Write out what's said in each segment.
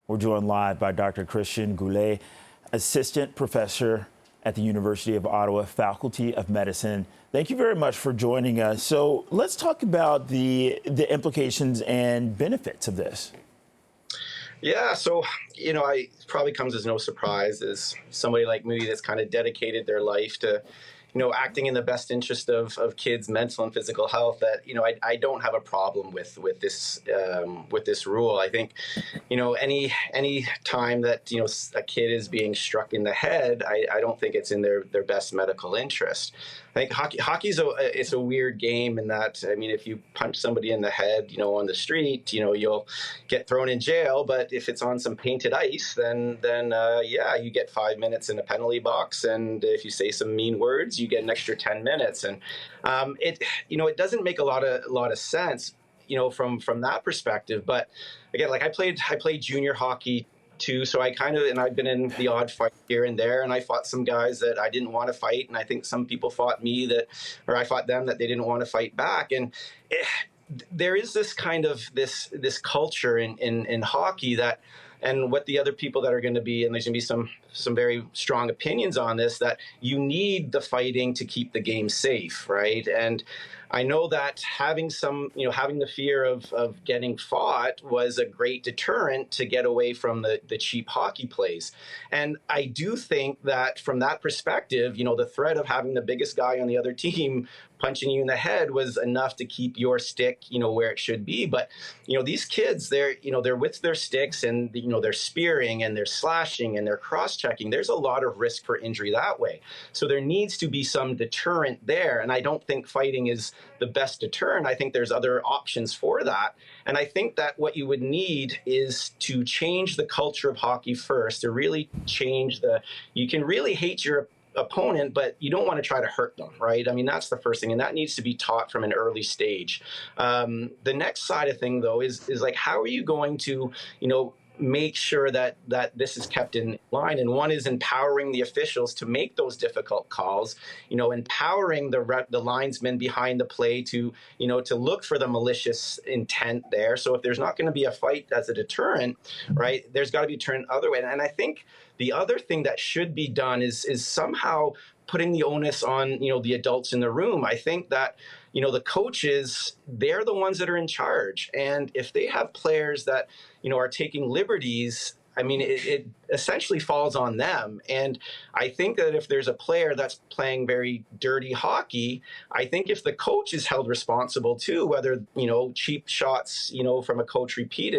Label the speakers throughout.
Speaker 1: We're joined live by Dr. Kristian Goulet, Assistant Professor at the University of Ottawa, Faculty of Medicine. Thank you very much for joining us. So let's talk about the implications and benefits of this.
Speaker 2: Yeah, so, it probably comes as no surprise as somebody like me that's kind of dedicated their life to, acting in the best interest of kids' mental and physical health, that, I don't have a problem with this rule. I think, any time that, a kid is being struck in the head, I don't think it's in their best medical interest. I think hockey's it's a weird game in that, I mean, if you punch somebody in the head, on the street, you'll get thrown in jail. But if it's on some painted ice, then yeah, you get 5 minutes in a penalty box. And if you say some mean words, you get an extra 10 minutes. And it doesn't make a lot of sense, from that perspective. But again, like I played junior hockey too, so I've been in the odd fight here and there, and I fought some guys that I didn't want to fight, and I think some people fought me or I fought them that they didn't want to fight back. And there is this kind of this culture in hockey that, and what the other people that are going to be, and there's going to be some very strong opinions on this, that you need the fighting to keep the game safe, right? And I know that having the fear of getting fought was a great deterrent to get away from the cheap hockey plays. And I do think that from that perspective, the threat of having the biggest guy on the other team punching you in the head was enough to keep your stick, where it should be. But, these kids, they're with their sticks, and, they're spearing and they're slashing and they're cross-checking. There's a lot of risk for injury that way. So there needs to be some deterrent there. And I don't think fighting is the best deterrent. I think there's other options for that. And I think that what you would need is to change the culture of hockey first, to really change you can really hate your opponent, but you don't want to try to hurt them, right? I mean, that's the first thing, and that needs to be taught from an early stage. The next side of thing, though, is like, how are you going to, make sure that this is kept in line? And one is empowering the officials to make those difficult calls, empowering the linesmen behind the play to look for the malicious intent there. So if there's not going to be a fight as a deterrent, right, there's got to be a deterrent other way. And I think the other thing that should be done is somehow putting the onus on, the adults in the room. I think that, the coaches, they're the ones that are in charge. And if they have players that, are taking liberties, I mean, it essentially falls on them. And I think that if there's a player that's playing very dirty hockey, I think if the coach is held responsible too, whether, cheap shots, from a coach repeat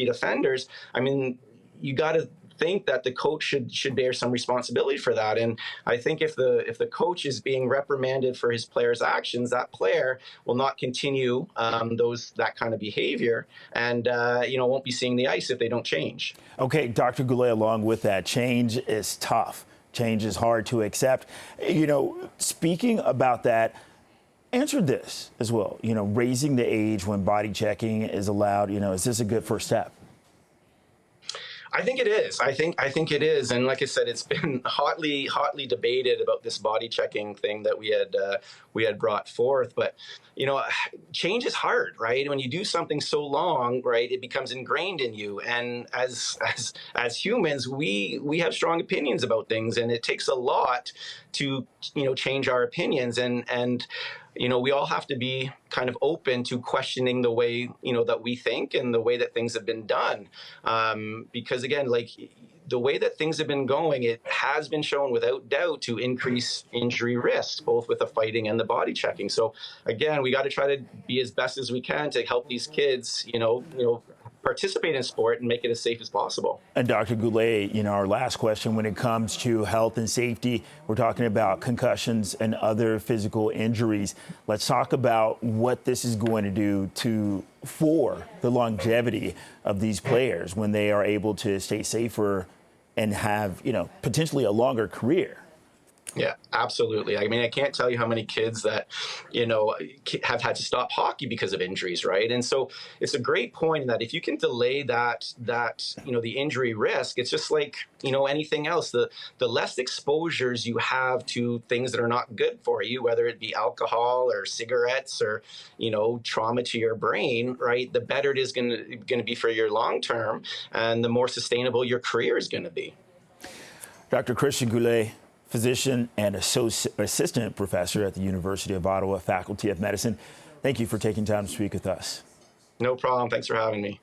Speaker 2: offenders, I mean, you got to think that the coach should bear some responsibility for that. And I think if the coach is being reprimanded for his player's actions, that player will not continue that kind of behavior, and won't be seeing the ice if they don't change.
Speaker 1: Okay, Dr. Goulet, along with that, change is tough. Change is hard to accept. Speaking about that, answer this as well. Raising the age when body checking is allowed, is this a good first step?
Speaker 2: I think it is. I think it is. And like I said, it's been hotly debated about this body checking thing that we had brought forth. But, change is hard, right? When you do something so long, right, it becomes ingrained in you. And as humans, we have strong opinions about things, and it takes a lot to, change our opinions. And we all have to be kind of open to questioning the way, that we think and the way that things have been done. Because again, like the way that things have been going, it has been shown without doubt to increase injury risk, both with the fighting and the body checking. So again, we got to try to be as best as we can to help these kids, participate in sport and make it as safe as possible.
Speaker 1: And Dr. Goulet, our last question, when it comes to health and safety, we're talking about concussions and other physical injuries. Let's talk about what this is going to do for the longevity of these players when they are able to stay safer and have, potentially a longer career.
Speaker 2: Yeah, absolutely. I mean, I can't tell you how many kids that, have had to stop hockey because of injuries, right? And so it's a great point in that if you can delay the injury risk, it's just like, anything else. The less exposures you have to things that are not good for you, whether it be alcohol or cigarettes or, trauma to your brain, right? The better it is going to be for your long term, and the more sustainable your career is going to be.
Speaker 1: Dr. Kristian Goulet, physician and assistant professor at the University of Ottawa Faculty of Medicine. Thank you for taking time to speak with us.
Speaker 2: No problem. Thanks for having me.